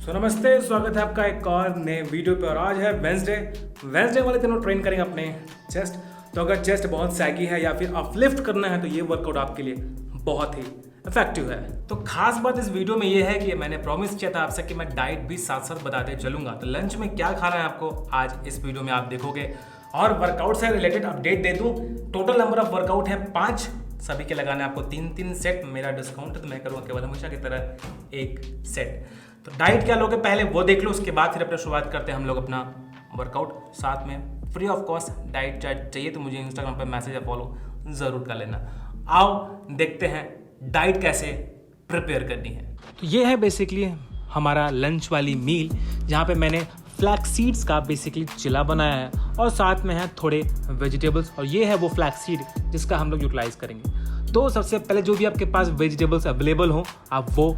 नमस्ते, स्वागत है आपका एक और नए वीडियो पे। और आज है वेंसडे वाले दिनों ट्रेन करेंगे अपने चेस्ट। तो अगर चेस्ट बहुत सैगी है या फिर अपलिफ्ट करना है तो ये वर्कआउट आपके लिए बहुत ही इफेक्टिव है। तो खास बात इस वीडियो में ये है कि मैंने प्रॉमिस किया था आपसे कि मैं डाइट भी साथ साथ बताते चलूंगा। तो लंच में क्या खाना है आपको आज इस वीडियो में आप देखोगे। और वर्कआउट से रिलेटेड अपडेट दे दूं, टोटल नंबर ऑफ वर्कआउट है 5, सभी के लगाने आपको 3-3 सेट। मेरा डिस्काउंट तो मैं करूँगा केवल हमेशा की तरह 1 सेट। तो डाइट क्या लोगे पहले वो देख लो, उसके बाद फिर अपना शुरुआत करते हैं हम लोग अपना वर्कआउट। साथ में free of cost diet chart चाहिए तो मुझे इंस्टाग्राम पे मैसेज या फॉलो ज़रूर कर लेना। आओ देखते हैं डाइट कैसे प्रिपेयर करनी है। तो ये है बेसिकली हमारा लंच वाली मील, जहाँ पे मैंने फ्लैक्स सीड्स का बेसिकली चिला बनाया है और साथ में है थोड़े वेजिटेबल्स। और ये है वो फ्लैक्स सीड जिसका हम लोग यूटिलाइज करेंगे। तो सबसे पहले जो भी आपके पास वेजिटेबल्स अवेलेबल हो आप वो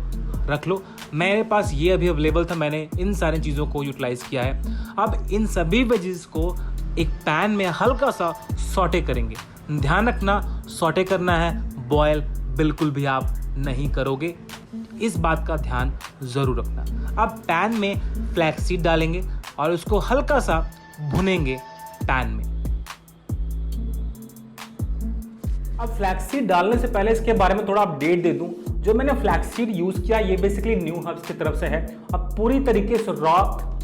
रख लो। मेरे पास ये अभी अवेलेबल था, मैंने इन सारी चीज़ों को यूटिलाइज किया है। अब इन सभी वेजिस को एक पैन में हल्का सा सॉटे करेंगे। ध्यान रखना सॉटे करना है, बॉयल बिल्कुल भी आप नहीं करोगे, इस बात का ध्यान ज़रूर रखना। अब पैन में फ्लैक्स सीड डालेंगे और उसको हल्का सा भुनेंगे पैन में। अब फ्लैक्स सीड डालने से पहले इसके बारे में थोड़ा अपडेट दे दूं। जो मैंने फ्लैक्स सीड यूज़ किया ये बेसिकली न्यू हर्ब्स की तरफ से है। अब पूरी तरीके से रॉ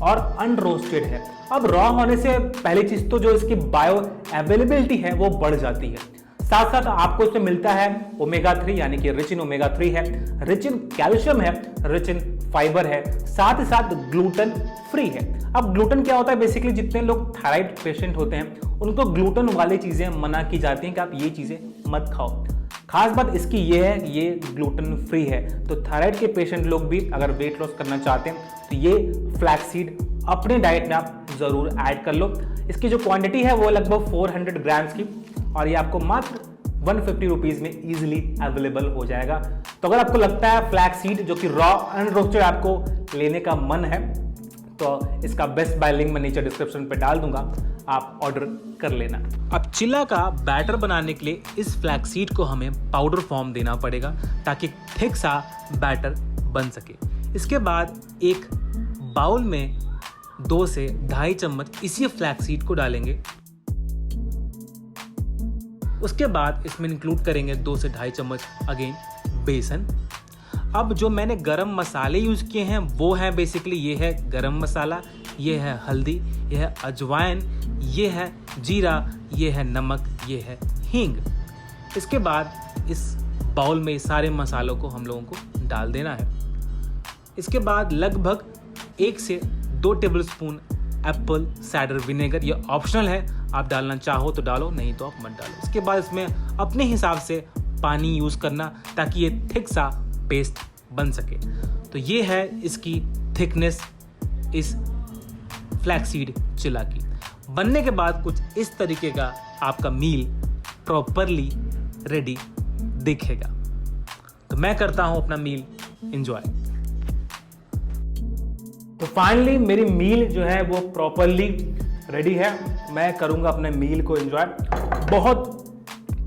और अनरोस्टेड है। अब रॉ होने से पहली चीज़ तो जो इसकी बायो अवेलेबिलिटी है वो बढ़ जाती है। साथ साथ आपको इसमें मिलता है ओमेगा 3 यानी कि रिच इन ओमेगा 3 है, रिच इन कैल्शियम है, रिच इन फाइबर है, साथ ही साथ ग्लूटेन फ्री है। अब ग्लूटेन क्या होता है, बेसिकली जितने लोग थायराइड पेशेंट होते हैं उनको ग्लूटेन वाली चीज़ें मना की जाती हैं कि आप ये चीज़ें मत खाओ। खास बात इसकी ये है कि ये ग्लूटेन फ्री है। तो थायराइड के पेशेंट लोग भी अगर वेट लॉस करना चाहते हैं तो ये फ्लैक्स सीड अपने डाइट में आप ज़रूर ऐड कर लो। इसकी जो क्वांटिटी है वो लगभग 400 ग्राम्स की और ये आपको मात्र 150 रुपीज़ में ईजिली अवेलेबल हो जाएगा। तो अगर आपको लगता है फ्लैक्स सीड जो कि रॉ अनरोस्टेड आपको लेने का मन है तो इसका बेस्ट बाय लिंक मैं नीचे डिस्क्रिप्शन पे डाल दूंगा, आप ऑर्डर कर लेना। अब चिला का बैटर बनाने के लिए इस फ्लैक्स सीड को हमें पाउडर फॉर्म देना पड़ेगा ताकि थिक सा बैटर बन सके। इसके बाद एक बाउल में 2 से 2.5 चम्मच इसी फ्लैक्स सीड को डालेंगे। उसके बाद इसमें इंक्लूड करेंगे 2 से 2.5 चम्मच अगेन बेसन। अब जो मैंने गरम मसाले यूज़ किए हैं वो है बेसिकली ये है गरम मसाला, ये है हल्दी, ये है अजवाइन, ये है जीरा, ये है नमक, ये है हींग। इसके बाद इस बाउल में सारे मसालों को हम लोगों को डाल देना है। इसके बाद लगभग 1 से 2 टेबलस्पून एप्पल साइडर विनेगर, ये ऑप्शनल है, आप डालना चाहो तो डालो नहीं तो आप मत डालो। इसके बाद इसमें अपने हिसाब से पानी यूज़ करना ताकि ये थिक सा पेस्ट बन सके। तो ये है इसकी थिकनेस इस फ्लैक्सीड चिला की। बनने के बाद कुछ इस तरीके का आपका मील प्रॉपरली रेडी दिखेगा। तो मैं करता हूं अपना मील एंजॉय। तो फाइनली मेरी मील जो है वो प्रॉपरली रेडी है। मैं करूंगा अपने मील को एंजॉय। बहुत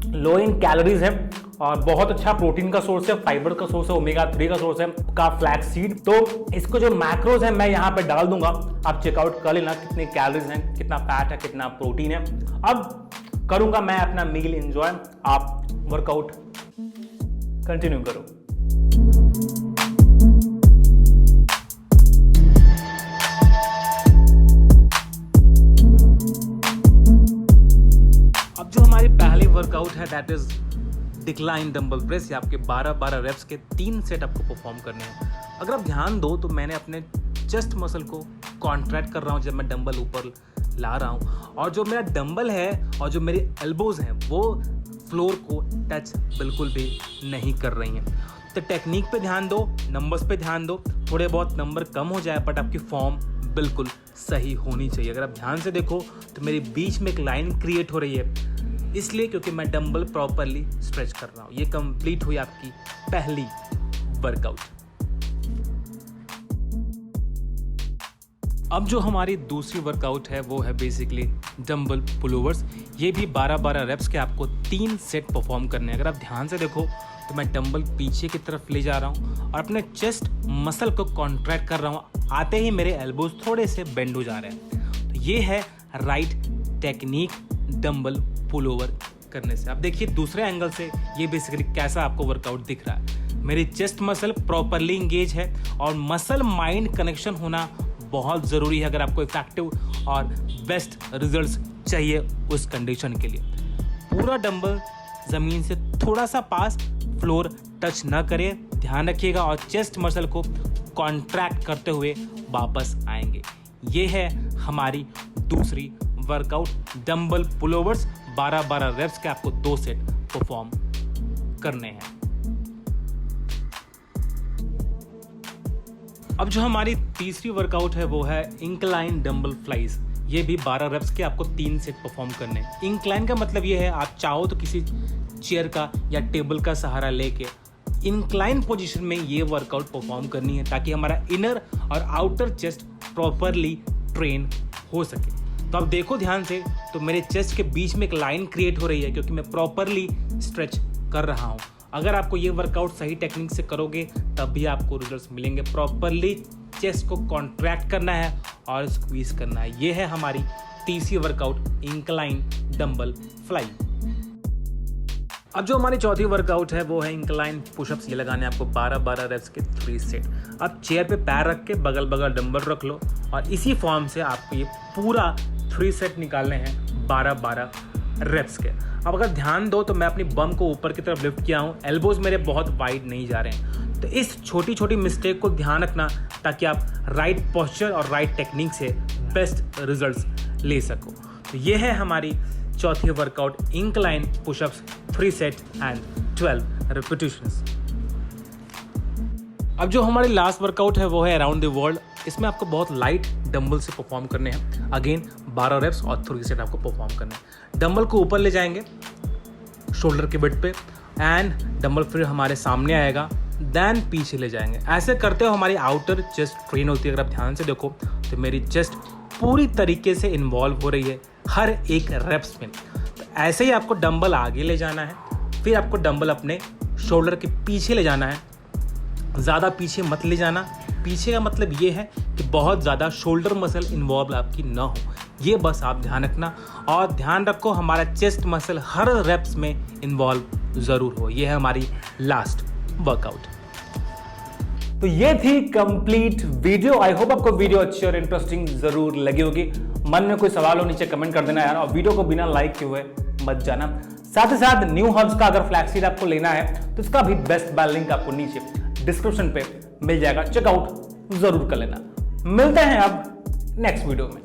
लो इन कैलोरीज है और बहुत अच्छा प्रोटीन का सोर्स है, फाइबर का सोर्स है, ओमेगा 3 का सोर्स है का फ्लैक्स सीड। तो इसको जो मैक्रोज है मैं यहाँ पे डाल दूंगा, आप चेकआउट कर लेना कितने कैलोरीज हैं, कितना फैट है, कितना प्रोटीन है। अब करूंगा मैं अपना मील एंजॉय, आप वर्कआउट कंटिन्यू करो। अब जो हमारी पहली वर्कआउट है that is decline dumbbell press. ये आपके 12-12 रेप्स के 3 सेट आपको परफॉर्म करने हैं। अगर आप ध्यान दो तो मैंने अपने चेस्ट मसल को कॉन्ट्रैक्ट कर रहा हूँ जब मैं डंबल ऊपर ला रहा हूँ, और जो मेरा डंबल है और जो मेरी एल्बोज हैं वो फ्लोर को टच बिल्कुल भी नहीं कर रही हैं। तो टेक्निक पे ध्यान दो, नंबर्स पे ध्यान दो। थोड़े बहुत नंबर कम हो जाए बट आपकी फॉर्म बिल्कुल सही होनी चाहिए। अगर आप ध्यान से देखो तो मेरे बीच में एक लाइन क्रिएट हो रही है, इसलिए क्योंकि मैं डंबल प्रॉपरली स्ट्रेच कर रहा हूँ। ये कंप्लीट हुई आपकी पहली वर्कआउट। अब जो हमारी दूसरी वर्कआउट है वो है बेसिकली डंबल पुलोवर्स। ये भी 12-12 रेप्स के आपको 3 सेट परफॉर्म करने हैं। अगर आप ध्यान से देखो तो मैं डंबल पीछे की तरफ ले जा रहा हूँ और अपने चेस्ट मसल को कॉन्ट्रैक्ट कर रहा हूँ। आते ही मेरे एल्बोज थोड़े से बेंड हो जा रहे हैं। तो ये है right technique dumbbell pull over करने से। अब देखिए दूसरे एंगल से ये बेसिकली कैसा आपको वर्कआउट दिख रहा है। मेरी चेस्ट मसल प्रॉपरली इंगेज है और मसल माइंड कनेक्शन होना बहुत ज़रूरी है अगर आपको इफेक्टिव और बेस्ट रिजल्ट्स चाहिए उस कंडीशन के लिए। पूरा डंबल ज़मीन से थोड़ा सा पास, फ्लोर टच ना करे, ध्यान रखिएगा और चेस्ट मसल को कॉन्ट्रैक्ट करते हुए वापस आएंगे। ये है हमारी दूसरी वर्कआउट डंबल पुलोवर्स। 12-12 रेप्स के आपको 2 सेट परफॉर्म करने हैं। अब जो हमारी तीसरी वर्कआउट है वो है इंक्लाइन डंबल फ्लाइज। ये भी 12 रेप्स के आपको 3 सेट परफॉर्म करने हैं। इंक्लाइन का मतलब ये है आप चाहो तो किसी चेयर का या टेबल का सहारा लेके इंक्लाइन पोजीशन में ये वर्कआउट परफॉर्म करनी है ताकि हमारा इनर और आउटर चेस्ट प्रॉपरली ट्रेन हो सके। तो अब देखो ध्यान से, तो मेरे चेस्ट के बीच में एक लाइन क्रिएट हो रही है क्योंकि मैं प्रॉपरली स्ट्रेच कर रहा हूँ। अगर आपको ये वर्कआउट सही टेक्निक से करोगे तब भी आपको रिजल्ट्स मिलेंगे। प्रॉपरली चेस्ट को कॉन्ट्रैक्ट करना है और स्क्वीज करना है। ये है हमारी तीसरी वर्कआउट इंक्लाइन डंबल फ्लाई। अब जो हमारी चौथी वर्कआउट है वो है इंक्लाइन पुशअप्स। ये लगाने आपको 12-12 रेप्स के 3 सेट। अब चेयर पे पैर रख के बगल बगल डंबल रख लो और इसी फॉर्म से आपको ये पूरा 3 सेट निकालने हैं 12-12 रेप्स के। अब अगर ध्यान दो तो मैं अपनी बम को ऊपर की तरफ लिफ्ट किया हूँ, एल्बोज मेरे बहुत वाइड नहीं जा रहे हैं। तो इस छोटी छोटी मिस्टेक को ध्यान रखना ताकि आप राइट पोस्चर और राइट टेक्निक से बेस्ट रिजल्ट्स ले सको। तो ये है हमारी चौथी workout incline pushups 3 set and 12 repetitions. अब जो हमारी लास्ट वर्कआउट है वो है अराउंड द वर्ल्ड। इसमें आपको बहुत लाइट डंबल से परफॉर्म करने हैं। अगेन 12 रेप्स और 3 सेट आपको परफॉर्म करने हैं। डंबल को ऊपर ले जाएंगे शोल्डर के बिट पे एंड डंबल फिर हमारे सामने आएगा, देन पीछे ले जाएंगे। ऐसे करते हुए हमारी आउटर चेस्ट ट्रेन होती है। अगर आप ध्यान से देखो तो मेरी चेस्ट पूरी तरीके से इन्वॉल्व हो रही है हर एक रेप्स में। तो ऐसे ही आपको डंबल आगे ले जाना है, फिर आपको डंबल अपने शोल्डर के पीछे ले जाना है। ज़्यादा पीछे मत ले जाना। पीछे का मतलब ये है कि बहुत ज़्यादा शोल्डर मसल इन्वॉल्व आपकी ना हो, ये बस आप ध्यान रखना। और ध्यान रखो हमारा चेस्ट मसल हर रेप्स में इन्वॉल्व ज़रूर हो। ये है हमारी लास्ट वर्कआउट। तो ये थी कंप्लीट वीडियो। आई होप आपको वीडियो अच्छी और इंटरेस्टिंग जरूर लगी होगी। मन में कोई सवाल हो नीचे कमेंट कर देना यार, और वीडियो को बिना लाइक किए हुए मत जाना। साथ ही साथ न्यू हर्ब्स का अगर फ्लैक्सीड आपको लेना है तो इसका भी बेस्ट बाय लिंक आपको नीचे डिस्क्रिप्शन पे मिल जाएगा, चेकआउट जरूर कर लेना। मिलते हैं अब नेक्स्ट वीडियो में।